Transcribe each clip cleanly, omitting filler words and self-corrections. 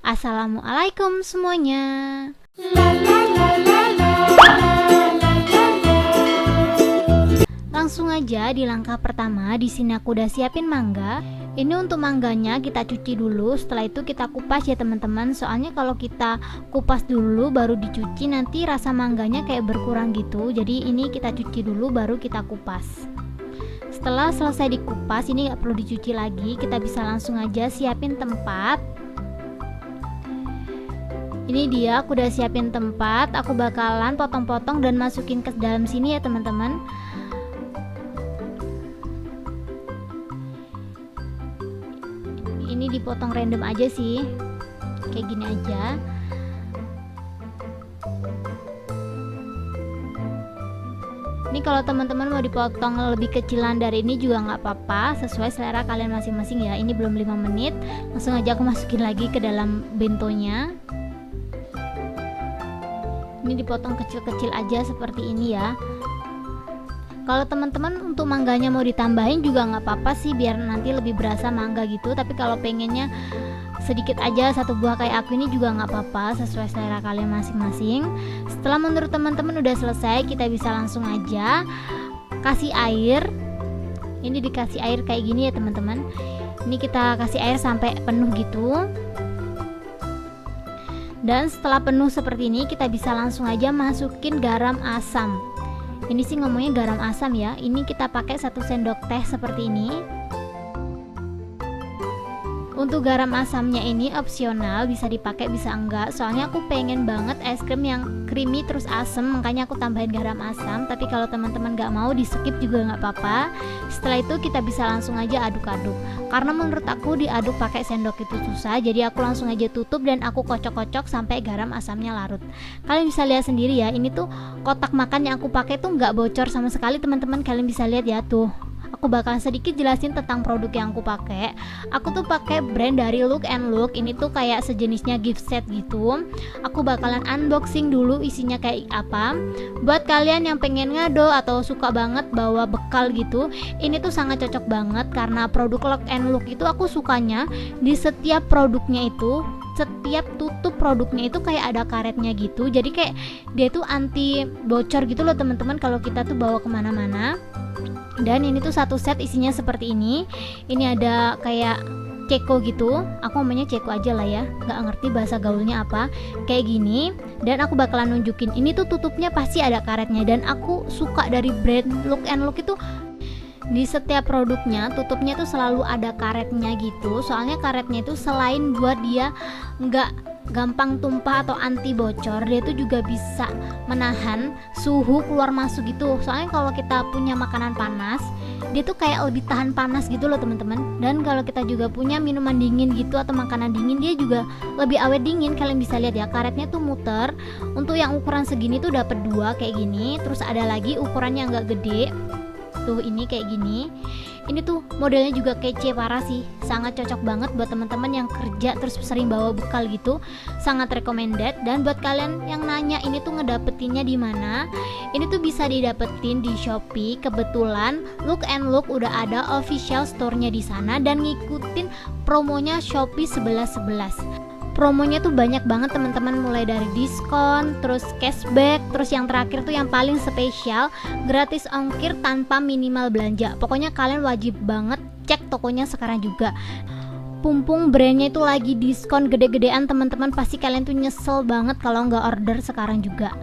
Assalamualaikum semuanya. Langsung aja di langkah pertama. Di sini aku udah siapin mangga. Ini untuk mangganya kita cuci dulu. Setelah itu kita kupas ya teman-teman. Soalnya kalau kita kupas dulu baru dicuci nanti rasa mangganya kayak berkurang gitu. Jadi ini kita cuci dulu baru kita kupas. Setelah selesai dikupas, ini nggak perlu dicuci lagi. Kita bisa langsung aja siapin tempat. Ini dia, aku udah siapin tempat. Aku bakalan potong-potong dan masukin ke dalam sini ya teman-teman. Ini dipotong random aja sih, kayak gini aja. Ini kalau teman-teman mau dipotong lebih kecilan dari ini juga nggak apa-apa, sesuai selera kalian masing-masing ya. Ini belum 5 menit, langsung aja aku masukin lagi ke dalam bentonya. Ini dipotong kecil-kecil aja seperti ini ya. Kalau teman-teman untuk mangganya mau ditambahin juga nggak apa-apa sih, biar nanti lebih berasa mangga gitu. Tapi kalau pengennya sedikit aja, 1 buah kayak aku ini juga nggak apa-apa, sesuai selera kalian masing-masing. Setelah menurut teman-teman udah selesai, kita bisa langsung aja kasih air. Ini dikasih air kayak gini ya teman-teman. Ini kita kasih air sampai penuh gitu. Dan setelah penuh seperti ini, kita bisa langsung aja masukin garam asam. Ini sih ngomongnya garam asam ya. Ini kita pakai 1 sendok teh seperti ini. Untuk garam asamnya ini opsional, bisa dipakai bisa enggak. Soalnya aku pengen banget es krim yang creamy terus asem, makanya aku tambahin garam asam. Tapi kalau teman-teman nggak mau, di skip juga nggak apa-apa. Setelah itu kita bisa langsung aja aduk-aduk. Karena menurut aku diaduk pakai sendok itu susah, jadi aku langsung aja tutup dan aku kocok-kocok sampai garam asamnya larut. Kalian bisa lihat sendiri ya, ini tuh kotak makan yang aku pakai tuh nggak bocor sama sekali teman-teman. Kalian bisa lihat ya tuh. Aku bakal sedikit jelasin tentang produk yang aku pakai. Aku tuh pakai brand dari Look and Look. Ini tuh kayak sejenisnya gift set gitu. Aku bakalan unboxing dulu isinya kayak apa. Buat kalian yang pengen ngado atau suka banget bawa bekal gitu, ini tuh sangat cocok banget karena produk Look and Look itu aku sukanya di setiap produknya itu, setiap tutup produknya itu kayak ada karetnya gitu. Jadi kayak dia tuh anti bocor gitu loh teman-teman kalau kita tuh bawa kemana-mana. Dan ini tuh 1 set isinya seperti ini. Ini ada kayak ceko gitu. Aku ngomongnya ceko aja lah ya, nggak ngerti bahasa gaulnya apa. Kayak gini. Dan aku bakalan nunjukin. Ini tuh tutupnya pasti ada karetnya. Dan aku suka dari brand Look and Look itu, di setiap produknya tutupnya tuh selalu ada karetnya gitu. Soalnya karetnya itu selain buat dia nggak gampang tumpah atau anti bocor, dia tuh juga bisa menahan suhu keluar masuk gitu. Soalnya kalau kita punya makanan panas, dia tuh kayak lebih tahan panas gitu loh teman-teman. Dan kalau kita juga punya minuman dingin gitu atau makanan dingin, dia juga lebih awet dingin. Kalian bisa lihat ya, karetnya tuh muter. Untuk yang ukuran segini tuh dapat 2 kayak gini. Terus ada lagi ukurannya yang agak gede. Tuh ini kayak gini. Ini tuh modelnya juga kece parah sih. Sangat cocok banget buat teman-teman yang kerja terus sering bawa bekal gitu. Sangat recommended. Dan buat kalian yang nanya ini tuh ngedapetinnya di mana? Ini tuh bisa didapetin di Shopee. Kebetulan Look and Look udah ada official store-nya di sana dan ngikutin promonya Shopee 11.11. Promonya tuh banyak banget teman-teman, mulai dari diskon, terus cashback, terus yang terakhir tuh yang paling spesial, gratis ongkir tanpa minimal belanja. Pokoknya kalian wajib banget cek tokonya sekarang juga. Pumpung brandnya itu lagi diskon gede-gedean teman-teman, pasti kalian tuh nyesel banget kalau nggak order sekarang juga.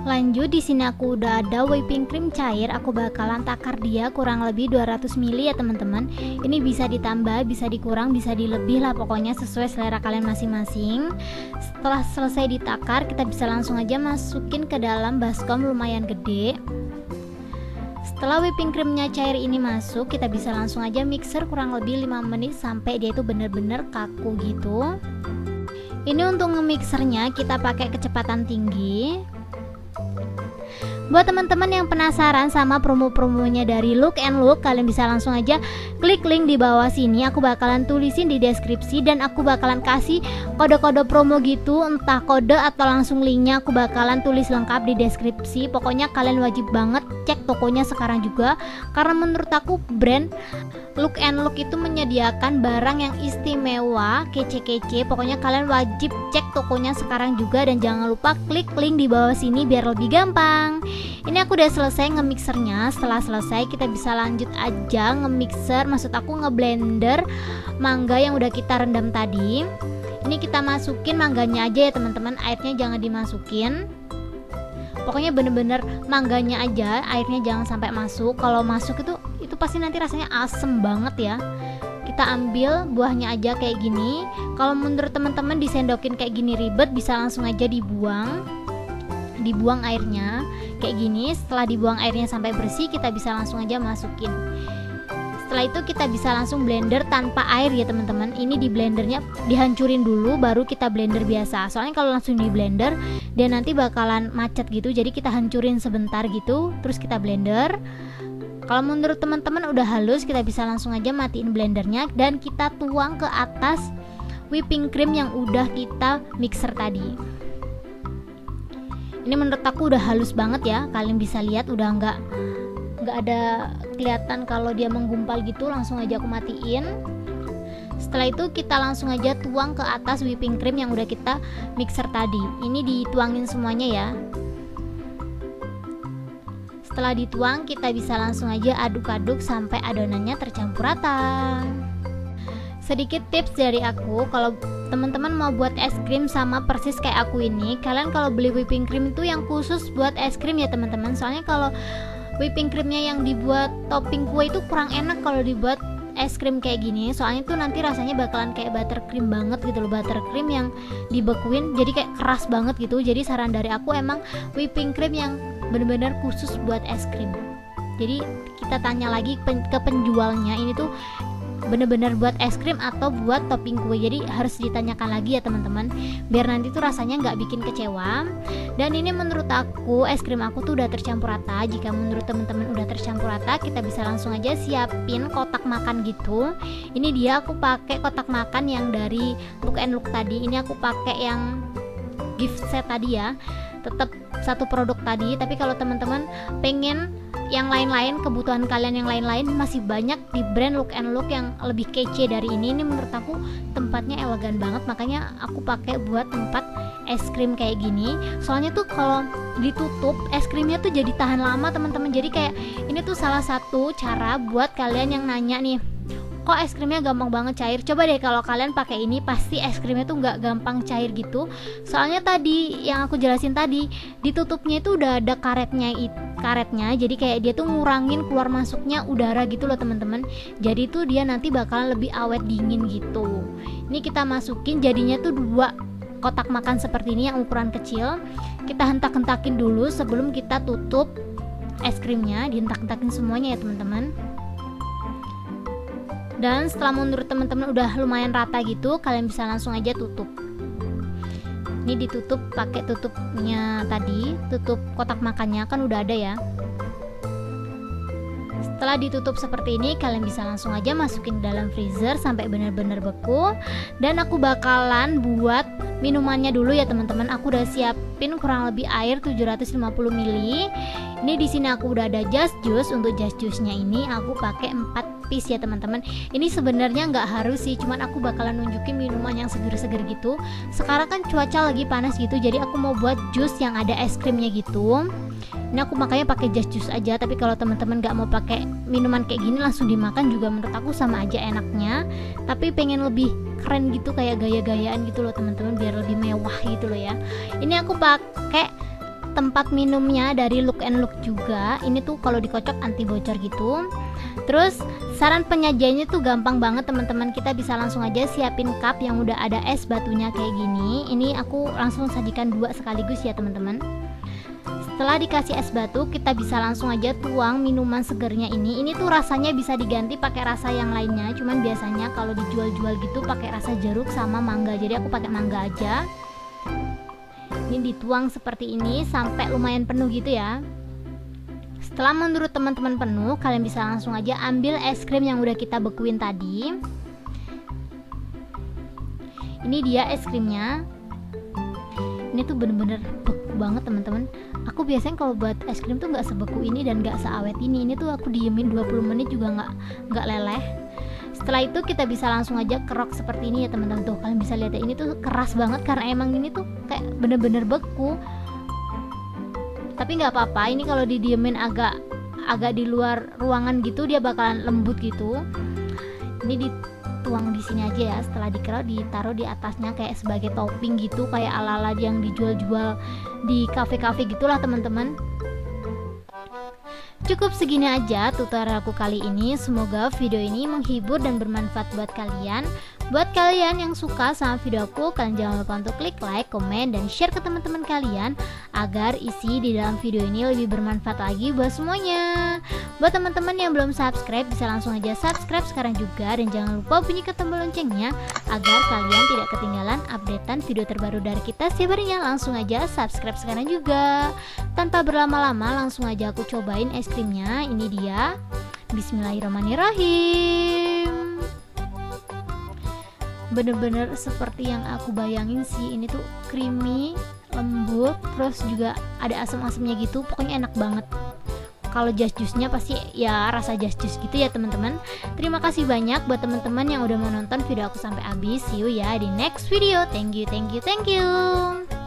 Lanjut, di sini aku udah ada whipping cream cair. Aku bakalan takar dia kurang lebih 200 ml ya teman-teman. Ini bisa ditambah, bisa dikurang, bisa dilebih lah, pokoknya sesuai selera kalian masing-masing. Setelah selesai ditakar, kita bisa langsung aja masukin ke dalam baskom lumayan gede. Setelah whipping creamnya cair ini masuk, kita bisa langsung aja mixer kurang lebih 5 menit sampai dia itu bener-bener kaku gitu. Ini untuk nge-mixernya kita pakai kecepatan tinggi. Buat teman-teman yang penasaran sama promo-promonya dari Look and Look, kalian bisa langsung aja klik link di bawah sini. Aku bakalan tulisin di deskripsi dan aku bakalan kasih kode-kode promo gitu, entah kode atau langsung linknya aku bakalan tulis lengkap di deskripsi. Pokoknya kalian wajib banget cek tokonya sekarang juga, karena menurut aku brand Look and Look itu menyediakan barang yang istimewa, kece-kece. Pokoknya kalian wajib cek tokonya sekarang juga, dan jangan lupa klik link di bawah sini biar lebih gampang. Ini aku udah selesai ngemixernya. Setelah selesai kita bisa lanjut aja ngemixer, maksud aku ngeblender mangga yang udah kita rendam tadi. Ini kita masukin mangganya aja ya teman-teman, airnya jangan dimasukin. Pokoknya bener-bener mangganya aja, airnya jangan sampai masuk. Kalau masuk itu pasti nanti rasanya asem banget ya. Kita ambil buahnya aja kayak gini. Kalau menurut teman-teman disendokin kayak gini ribet, bisa langsung aja dibuang airnya kayak gini. Setelah dibuang airnya sampai bersih, kita bisa langsung aja masukin. Setelah itu kita bisa langsung blender tanpa air ya teman-teman. Ini di blendernya dihancurin dulu baru kita blender biasa. Soalnya kalau langsung di blender dia nanti bakalan macet gitu. Jadi kita hancurin sebentar gitu, terus kita blender. Kalau menurut teman-teman udah halus, kita bisa langsung aja matiin blendernya dan kita tuang ke atas whipping cream yang udah kita mixer tadi. Ini menurut aku udah halus banget ya. Kalian bisa lihat udah nggak ada kelihatan kalau dia menggumpal gitu. Langsung aja aku matiin. Setelah itu kita langsung aja tuang ke atas whipping cream yang udah kita mixer tadi. Ini dituangin semuanya ya. Setelah dituang, kita bisa langsung aja aduk-aduk sampai adonannya tercampur rata. Sedikit tips dari aku, kalau teman-teman mau buat es krim sama persis kayak aku ini, kalian kalau beli whipping cream itu yang khusus buat es krim ya teman-teman. Soalnya kalau whipping creamnya yang dibuat topping kue itu kurang enak kalau dibuat es krim kayak gini. Soalnya tuh nanti rasanya bakalan kayak buttercream banget gitu loh, buttercream yang dibekuin jadi kayak keras banget gitu. Jadi saran dari aku emang whipping cream yang benar-benar khusus buat es krim. Jadi kita tanya lagi ke penjualnya, ini tuh bener-bener buat es krim atau buat topping kue. Jadi harus ditanyakan lagi ya teman-teman, biar nanti tuh rasanya nggak bikin kecewa. Dan ini menurut aku es krim aku tuh udah tercampur rata. Jika menurut teman-teman udah tercampur rata, kita bisa langsung aja siapin kotak makan gitu. Ini dia aku pakai kotak makan yang dari Look and Look tadi. Ini aku pakai yang gift set tadi ya, tetap satu produk tadi. Tapi kalau teman-teman pengen yang lain-lain, kebutuhan kalian yang lain-lain, masih banyak di brand Look and Look yang lebih kece dari ini. Ini menurut aku tempatnya elegan banget, makanya aku pakai buat tempat es krim kayak gini. Soalnya tuh kalau ditutup es krimnya tuh jadi tahan lama teman-teman. Jadi kayak ini tuh salah satu cara buat kalian yang nanya nih, kok es krimnya gampang banget cair. Coba deh kalau kalian pakai ini, pasti es krimnya tuh nggak gampang cair gitu. Soalnya tadi yang aku jelasin tadi, ditutupnya itu udah ada karetnya, jadi kayak dia tuh ngurangin keluar masuknya udara gitu loh teman-teman. Jadi tuh dia nanti bakalan lebih awet dingin gitu. Ini kita masukin, jadinya tuh 2 kotak makan seperti ini yang ukuran kecil. Kita hentak-hentakin dulu sebelum kita tutup es krimnya, dihentak-hentakin semuanya ya teman-teman. Dan setelah menurut teman-teman udah lumayan rata gitu, kalian bisa langsung aja tutup. Ini ditutup pakai tutupnya tadi, tutup kotak makannya kan udah ada ya. Setelah ditutup seperti ini, kalian bisa langsung aja masukin dalam freezer sampai benar-benar beku. Dan aku bakalan buat minumannya dulu ya teman-teman. Aku udah siapin kurang lebih air 750 ml. Ini di sini aku udah ada just juice. Untuk just juice-nya ini aku pakai 4 piece ya teman-teman. Ini sebenarnya nggak harus sih, cuman aku bakalan nunjukin minuman yang seger-seger gitu. Sekarang kan cuaca lagi panas gitu, jadi aku mau buat jus yang ada es krimnya gitu. Ini aku makanya pakai just juice aja. Tapi kalau teman-teman nggak mau pakai minuman kayak gini langsung dimakan juga menurut aku sama aja enaknya. Tapi pengen lebih keren gitu, kayak gaya-gayaan gitu loh teman-teman, biar lebih mewah gitu loh ya. Ini aku pakai tempat minumnya dari Look and Look juga. Ini tuh kalau dikocok anti bocor gitu. Terus saran penyajiannya tuh gampang banget teman-teman. Kita bisa langsung aja siapin cup yang udah ada es batunya kayak gini. Ini aku langsung sajikan 2 sekaligus ya teman-teman. Setelah dikasih es batu, kita bisa langsung aja tuang minuman segernya ini. Ini tuh rasanya bisa diganti pakai rasa yang lainnya. Cuman biasanya kalau dijual-jual gitu pakai rasa jeruk sama mangga. Jadi aku pakai mangga aja. Ini dituang seperti ini sampai lumayan penuh gitu ya. Setelah menurut teman-teman penuh, kalian bisa langsung aja ambil es krim yang udah kita bekuin tadi. Ini dia es krimnya. Ini tuh bener-bener beku banget teman-teman. Aku biasanya kalau buat es krim tuh nggak sebeku ini dan nggak seawet ini. Ini tuh aku diemin 20 menit juga nggak leleh. Setelah itu kita bisa langsung aja kerok seperti ini ya teman-teman. Tuh kalian bisa lihat ya, ini tuh keras banget karena emang ini tuh kayak bener-bener beku. Tapi nggak apa-apa, ini kalau didiemin agak di luar ruangan gitu dia bakalan lembut gitu. Ini dituang di sini aja ya. Setelah dikerok ditaruh di atasnya kayak sebagai topping gitu, kayak ala-ala yang dijual-jual di kafe-kafe gitulah teman-teman. Cukup segini aja tutorialku kali ini. Semoga video ini menghibur dan bermanfaat buat kalian. Buat kalian yang suka sama videoku, kalian jangan lupa untuk klik like, komen, dan share ke teman-teman kalian agar isi di dalam video ini lebih bermanfaat lagi buat semuanya. Buat teman-teman yang belum subscribe, bisa langsung aja subscribe sekarang juga, dan jangan lupa bunyikan tombol loncengnya agar kalian tidak ketinggalan updatean video terbaru dari kita setiap harinya. Langsung aja subscribe sekarang juga. Tanpa berlama-lama, langsung aja aku cobain es krimnya. Ini dia. Bismillahirrahmanirrahim. Bener-bener seperti yang aku bayangin sih. Ini tuh creamy, lembut, terus juga ada asam-asamnya gitu. Pokoknya enak banget. Kalau jas jusnya pasti ya rasa jas jus gitu ya teman-teman. Terima kasih banyak buat teman-teman yang udah menonton video aku sampai habis. See you ya di next video. Thank you.